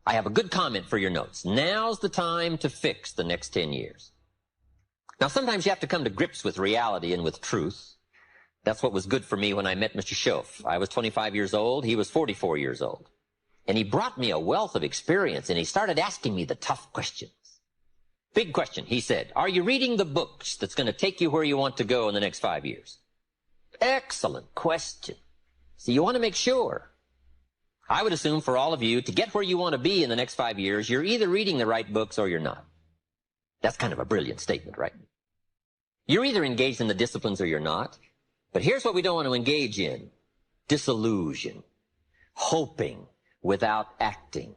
I have a good comment for your notes. Now's the time to fix the next 10 years. Now, sometimes you have to come to grips with reality and with truth. That's what was good for me when I met Mr. Schoaf. I was 25 years old. He was 44 years old. And he brought me a wealth of experience, and he started asking me the tough questions. Big question. He said, are you reading the books that's going to take you where you want to go in the next 5 years? Excellent question. So you want to make sure. I would assume for all of you, to get where you want to be in the next 5 years, you're either reading the right books or you're not. That's kind of a brilliant statement, right? You're either engaged in the disciplines or you're not. But here's what we don't want to engage in. Disillusion. Hoping without acting.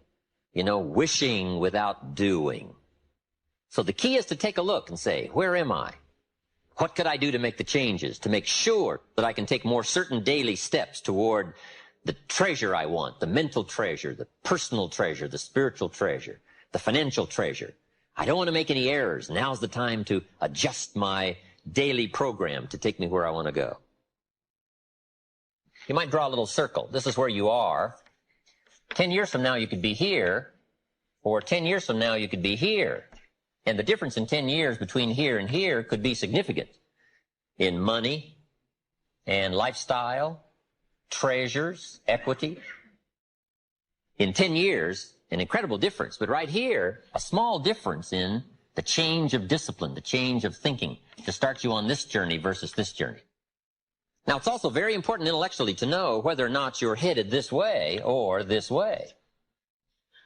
Wishing without doing. So the key is to take a look and say, where am I? What could I do to make the changes, to make sure that I can take more certain daily steps toward the treasure I want, the mental treasure, the personal treasure, the spiritual treasure, the financial treasure. I don't want to make any errors. Now's the time to adjust my daily program to take me where I want to go. You might draw a little circle. This is where you are. 10 years from now, you could be here, or 10 years from now, you could be here. And the difference in 10 years between here and here could be significant in money and lifestyle, treasures, equity. In 10 years, an incredible difference. But right here, a small difference in the change of discipline, the change of thinking to start you on this journey versus this journey. Now, it's also very important intellectually to know whether or not you're headed this way or this way.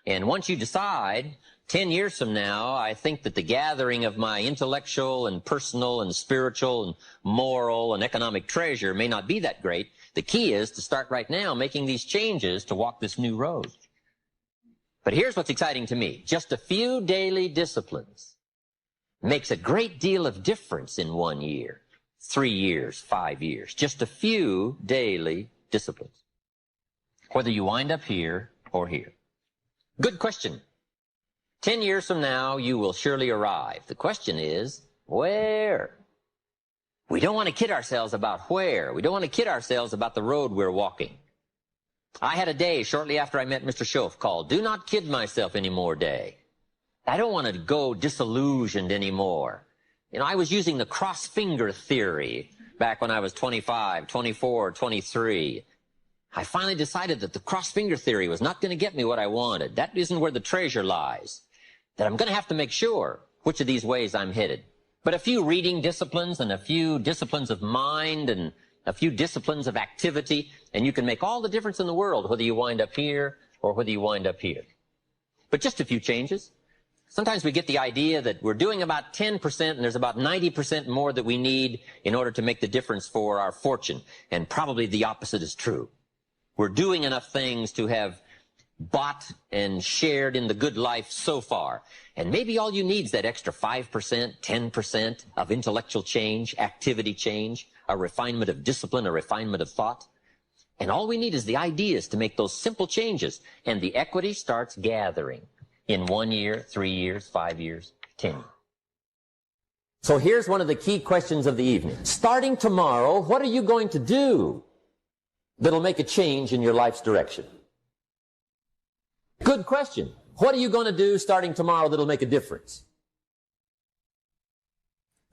And once you decide, 10 years from now, I think that the gathering of my intellectual and personal and spiritual and moral and economic treasure may not be that great. The key is to start right now making these changes to walk this new road. But here's what's exciting to me. Just a few daily disciplines makes a great deal of difference in 1 year, 3 years, 5 years. Just a few daily disciplines. Whether you wind up here or here. Good question. 10 years from now, you will surely arrive. The question is, where? We don't want to kid ourselves about where. We don't want to kid ourselves about the road we're walking. I had a day shortly after I met Mr. Schoaf called, Do Not Kid Myself Anymore Day. I don't want to go disillusioned anymore. I was using the cross-finger theory back when I was 25, 24, 23. I finally decided that the cross-finger theory was not going to get me what I wanted. That isn't where the treasure lies. That I'm going to have to make sure which of these ways I'm headed. But a few reading disciplines and a few disciplines of mind and a few disciplines of activity, and you can make all the difference in the world whether you wind up here or whether you wind up here. But just a few changes. Sometimes we get the idea that we're doing about 10% and there's about 90% more that we need in order to make the difference for our fortune. And probably the opposite is true. We're doing enough things to have bought and shared in the good life so far. And maybe all you need is that extra 5%, 10% of intellectual change, activity change, a refinement of discipline, a refinement of thought. And all we need is the ideas to make those simple changes. And the equity starts gathering in 1 year, 3 years, 5 years, 10 years. So here's one of the key questions of the evening. Starting tomorrow, what are you going to do that'll make a change in your life's direction? Good question. What are you going to do starting tomorrow that'll make a difference?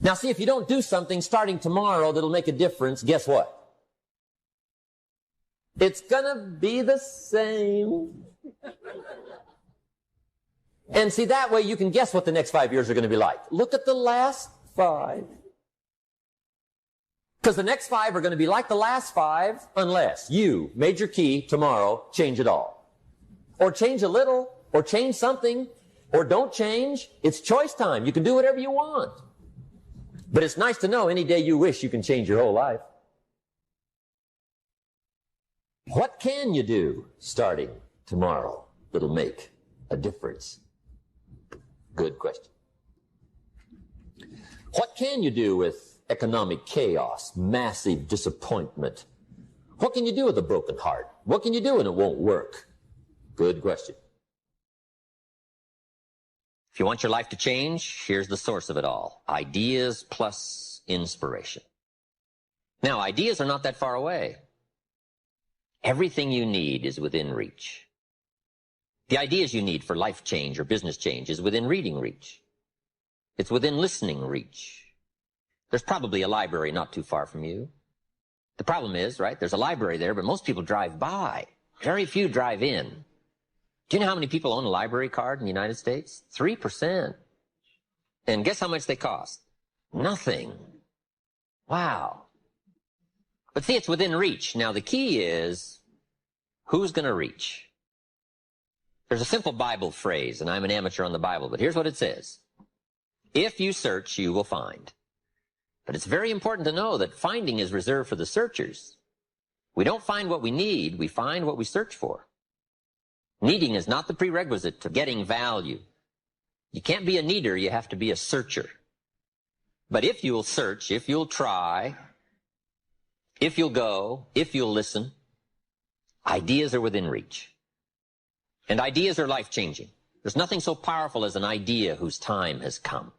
Now see, if you don't do something starting tomorrow that'll make a difference, guess what? It's gonna be the same. And see, that way you can guess what the next 5 years are going to be like. Look at the last 5. Because the next 5 are going to be like the last 5 unless you, major key, tomorrow, change it all. Or change a little, or change something, or don't change. It's choice time. You can do whatever you want. But it's nice to know any day you wish you can change your whole life. What can you do starting tomorrow that'll make a difference? Good question. What can you do with economic chaos, massive disappointment? What can you do with a broken heart? What can you do when it won't work? Good question. If you want your life to change, here's the source of it all. Ideas plus inspiration. Now, ideas are not that far away. Everything you need is within reach. The ideas you need for life change or business change is within reading reach. It's within listening reach. There's probably a library not too far from you. The problem is, right, there's a library there, but most people drive by. Very few drive in. Do you know how many people own a library card in the United States? 3%. And guess how much they cost? Nothing. Wow. But see, it's within reach. Now, the key is, who's going to reach? There's a simple Bible phrase, and I'm an amateur on the Bible, but here's what it says. If you search, you will find. But it's very important to know that finding is reserved for the searchers. We don't find what we need, we find what we search for. Needing is not the prerequisite to getting value. You can't be a needer, you have to be a searcher. But if you'll search, if you'll try, if you'll go, if you'll listen, ideas are within reach. And ideas are life-changing. There's nothing so powerful as an idea whose time has come.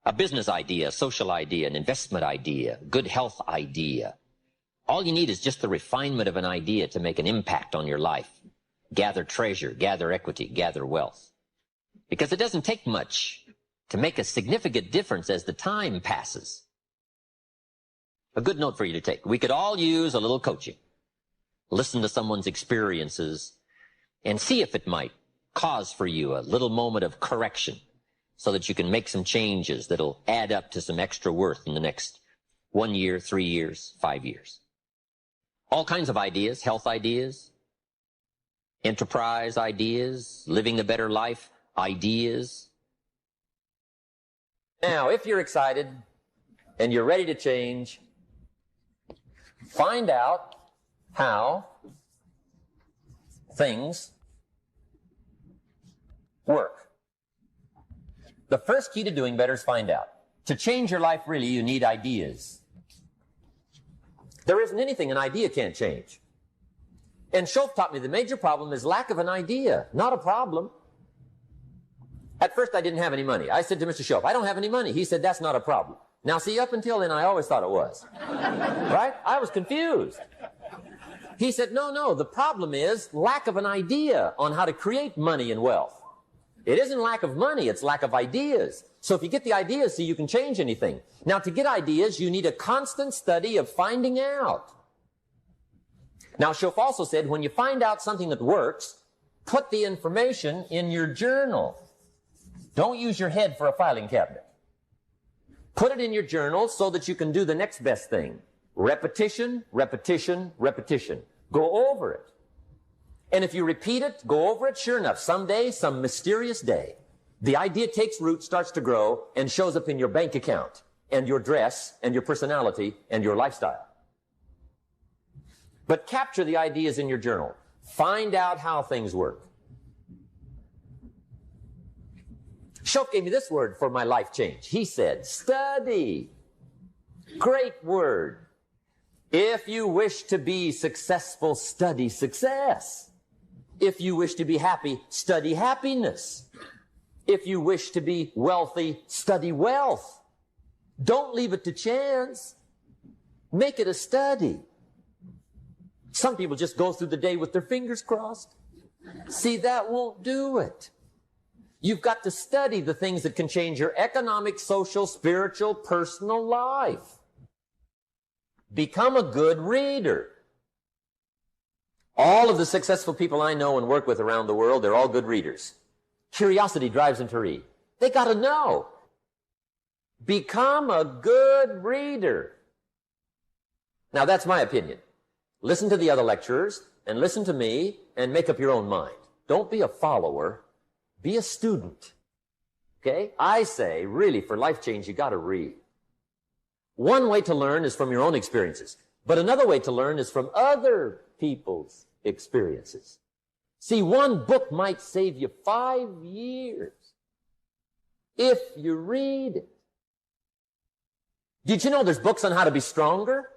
A business idea, a social idea, an investment idea, good health idea. All you need is just the refinement of an idea to make an impact on your life. Gather treasure, gather equity, gather wealth. Because it doesn't take much to make a significant difference as the time passes. A good note for you to take. We could all use a little coaching. Listen to someone's experiences and see if it might cause for you a little moment of correction so that you can make some changes that'll add up to some extra worth in the next 1 year, 3 years, 5 years. All kinds of ideas, health ideas, enterprise ideas, living a better life ideas. Now, if you're excited and you're ready to change, find out how things work. The first key to doing better is find out. To change your life, really, you need ideas. There isn't anything an idea can't change. And Schoff taught me the major problem is lack of an idea, not a problem. At first, I didn't have any money. I said to Mr. Schoff, I don't have any money. He said, that's not a problem. Now, see, up until then, I always thought it was. Right? I was confused. He said, no, the problem is lack of an idea on how to create money and wealth. It isn't lack of money, it's lack of ideas. So if you get the ideas, see, you can change anything. Now, to get ideas, you need a constant study of finding out. Now, Schoff also said, when you find out something that works, put the information in your journal. Don't use your head for a filing cabinet. Put it in your journal so that you can do the next best thing. Repetition, repetition, repetition. Go over it. And if you repeat it, go over it, sure enough, someday, some mysterious day, the idea takes root, starts to grow, and shows up in your bank account, and your dress, and your personality, and your lifestyle. But capture the ideas in your journal. Find out how things work. Schoff gave me this word for my life change. He said, study. Great word. If you wish to be successful, study success. If you wish to be happy, study happiness. If you wish to be wealthy, study wealth. Don't leave it to chance. Make it a study. Some people just go through the day with their fingers crossed. See, that won't do it. You've got to study the things that can change your economic, social, spiritual, personal life. Become a good reader. All of the successful people I know and work with around the world, they're all good readers. Curiosity drives them to read. They got to know. Become a good reader. Now, that's my opinion. Listen to the other lecturers and listen to me and make up your own mind. Don't be a follower. Be a student. Okay? I say, really, for life change, you got to read. One way to learn is from your own experiences, but another way to learn is from other people's experiences. See, one book might save you 5 years if you read it. Did you know there's books on how to be stronger,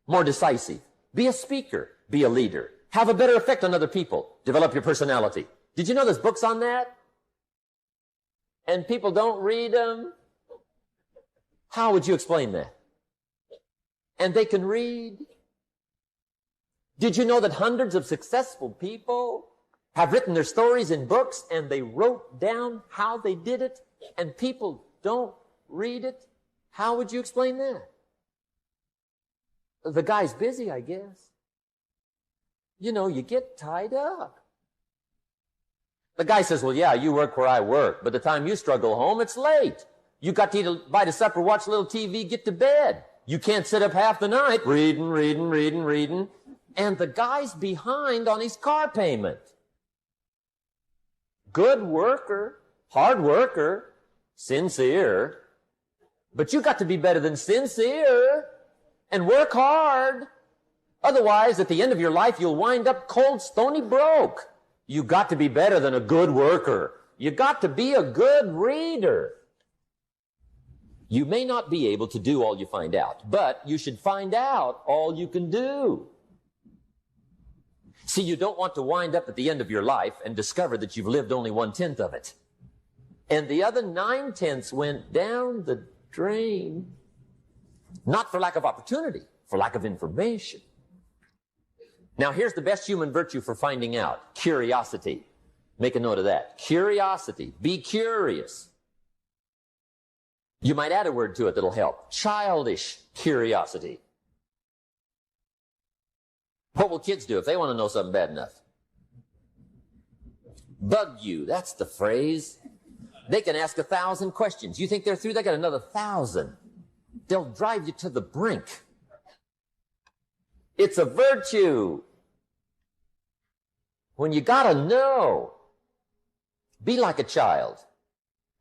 more decisive, be a speaker, be a leader, have a better effect on other people, develop your personality? Did you know there's books on that? And people don't read them? How would you explain that? And they can read. Did you know that hundreds of successful people have written their stories in books, and they wrote down how they did it, and people don't read it? How would you explain that? The guy's busy, I guess. You know, you get tied up. The guy says, well, yeah, you work where I work, but the time you struggle home, it's late. You got to eat a bite of supper, watch a little TV, get to bed. You can't sit up half the night reading. And the guy's behind on his car payment. Good worker, hard worker, sincere. But you got to be better than sincere and work hard. Otherwise, at the end of your life, you'll wind up cold, stony broke. You got to be better than a good worker. You got to be a good reader. You may not be able to do all you find out, but you should find out all you can do. See, you don't want to wind up at the end of your life and discover that you've lived only 1/10 of it. And the other 9/10 went down the drain. Not for lack of opportunity, for lack of information. Now, here's the best human virtue for finding out. Curiosity. Make a note of that. Curiosity. Be curious. You might add a word to it that'll help. Childish curiosity. What will kids do if they want to know something bad enough? Bug you. That's the phrase. They can ask 1,000 questions. You think they're through? They got another 1,000. They'll drive you to the brink. It's a virtue. When you gotta know, be like a child.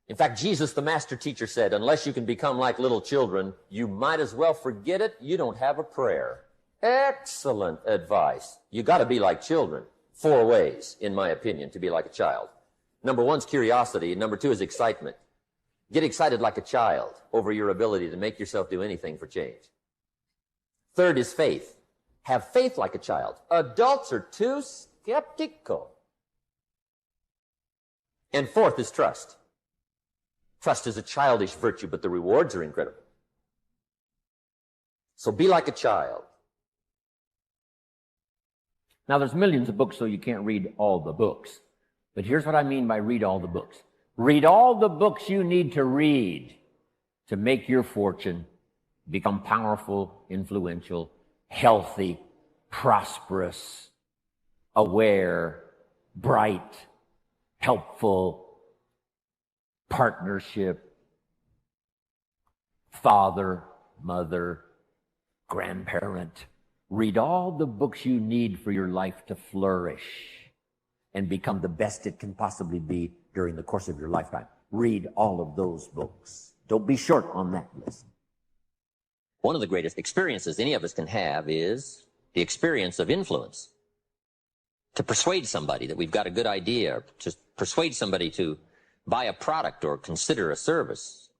In fact, Jesus, the master teacher, said, unless you can become like little children, you might as well forget it. You don't have a prayer. Excellent advice. You gotta be like children. 4 ways, in my opinion, to be like a child. Number 1 is curiosity, and number 2 is excitement. Get excited like a child over your ability to make yourself do anything for change. 3rd is faith. Have faith like a child. Adults are too skeptical. And 4th is trust. Trust is a childish virtue, but the rewards are incredible. So be like a child. Now, there's millions of books, so you can't read all the books. But here's what I mean by read all the books. Read all the books you need to read to make your fortune, become powerful, influential, healthy, prosperous, aware, bright, helpful, partnership, father, mother, grandparent. Read all the books you need for your life to flourish and become the best it can possibly be during the course of your lifetime. Read all of those books. Don't be short on that list. One of the greatest experiences any of us can have is the experience of influence. To persuade somebody that we've got a good idea, or to persuade somebody to buy a product or consider a service.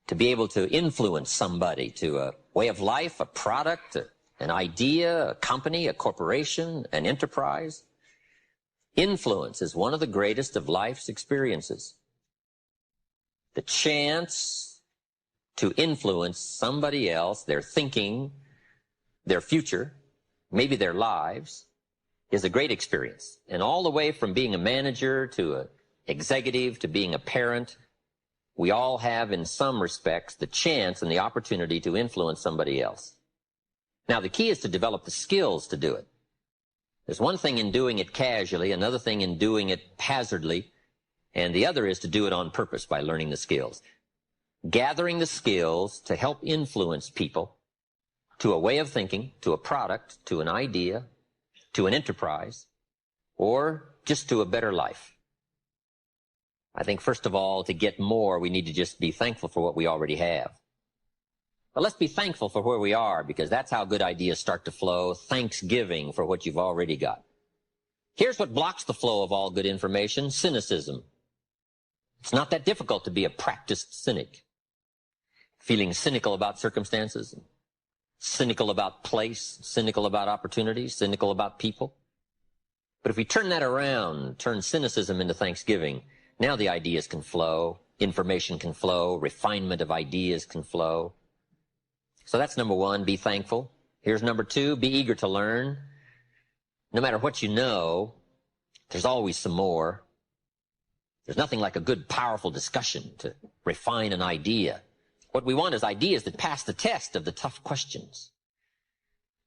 To be able to influence somebody to a way of life, a product, an idea, a company, a corporation, an enterprise. Influence is one of the greatest of life's experiences. The chance to influence somebody else, their thinking, their future, maybe their lives, is a great experience. And all the way from being a manager to an executive to being a parent, we all have in some respects the chance and the opportunity to influence somebody else. Now, the key is to develop the skills to do it. There's one thing in doing it casually, another thing in doing it hazardly, and the other is to do it on purpose by learning the skills. Gathering the skills to help influence people to a way of thinking, to a product, to an idea, to an enterprise, or just to a better life. I think, first of all, to get more, we need to just be thankful for what we already have. But let's be thankful for where we are, because that's how good ideas start to flow. Thanksgiving for what you've already got. Here's what blocks the flow of all good information: cynicism. It's not that difficult to be a practiced cynic. Feeling cynical about circumstances, cynical about place, cynical about opportunities, cynical about people. But if we turn that around, turn cynicism into thanksgiving, now the ideas can flow, information can flow, refinement of ideas can flow. So that's number 1, be thankful. Here's number 2, be eager to learn. No matter what you know, There's always some more. There's nothing like a good, powerful discussion to refine an idea. What we want is ideas that pass the test of the tough questions.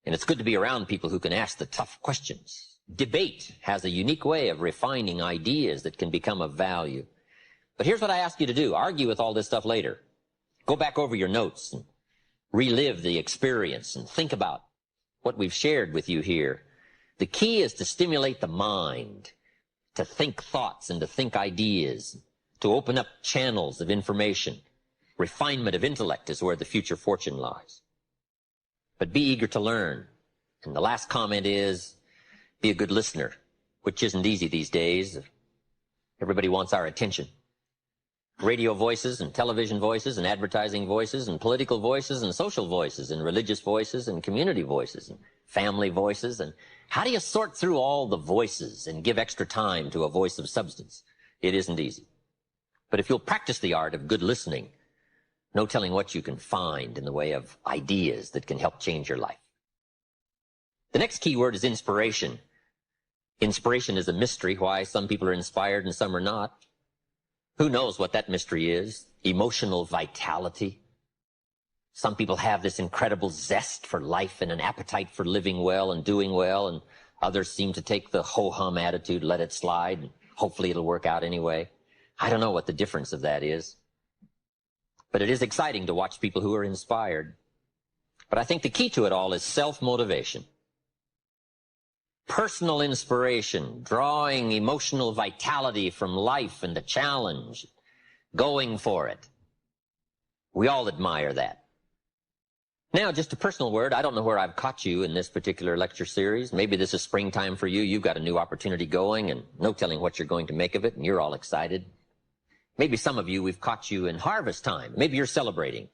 And it's good to be around people who can ask the tough questions. Debate has a unique way of refining ideas that can become of value. But here's what I ask you to do. Argue with all this stuff later. Go back over your notes and relive the experience and think about what we've shared with you here. The key is to stimulate the mind, to think thoughts and to think ideas, to open up channels of information. Refinement of intellect is where the future fortune lies. But be eager to learn. And the last comment is, be a good listener, which isn't easy these days. Everybody wants our attention. Radio voices and television voices and advertising voices and political voices and social voices and religious voices and community voices and family voices. And how do you sort through all the voices and give extra time to a voice of substance? It isn't easy. But if you'll practice the art of good listening, no telling what you can find in the way of ideas that can help change your life. The next key word is inspiration. Inspiration is a mystery, why some people are inspired and some are not. Who knows what that mystery is? Emotional vitality. Some people have this incredible zest for life and an appetite for living well and doing well, and others seem to take the ho-hum attitude, let it slide, and hopefully it'll work out anyway. I don't know what the difference of that is. But it is exciting to watch people who are inspired. But I think the key to it all is self-motivation. Personal inspiration, drawing emotional vitality from life and the challenge, going for it. We all admire that. Now, just a personal word. I don't know where I've caught you in this particular lecture series. Maybe this is springtime for you. You've got a new opportunity going and no telling what you're going to make of it, and you're all excited. Maybe some of you, we've caught you in harvest time. Maybe you're celebrating.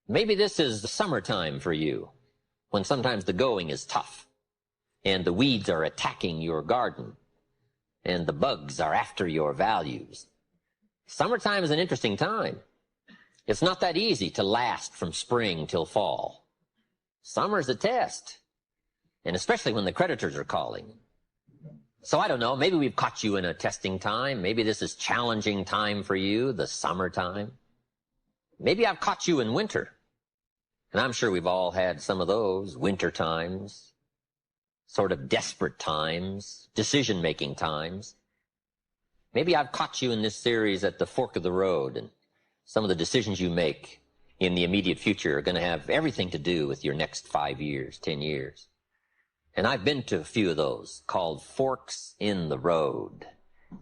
Maybe this is the summertime for you, when sometimes the going is tough, and the weeds are attacking your garden, and the bugs are after your values. Summertime is an interesting time. It's not that easy to last from spring till fall. Summer's a test, and especially when the creditors are calling. So I don't know, maybe we've caught you in a testing time. Maybe this is challenging time for you, the summertime. Maybe I've caught you in winter. And I'm sure we've all had some of those winter times, sort of desperate times, decision-making times. Maybe I've caught you in this series at the fork of the road, and some of the decisions you make in the immediate future are going to have everything to do with your next 5 years, 10 years. And I've been to a few of those called forks in the road.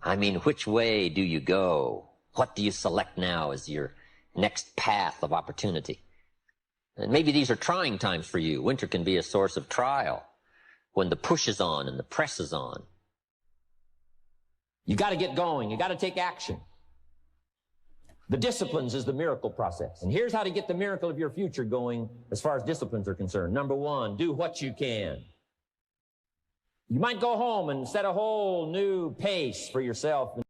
I mean, which way do you go? What do you select now as your next path of opportunity? And maybe these are trying times for you. Winter can be a source of trial when the push is on and the press is on. You got to get going. You got to take action. The disciplines is the miracle process. And here's how to get the miracle of your future going as far as disciplines are concerned. Number one, do what you can. You might go home and set a whole new pace for yourself.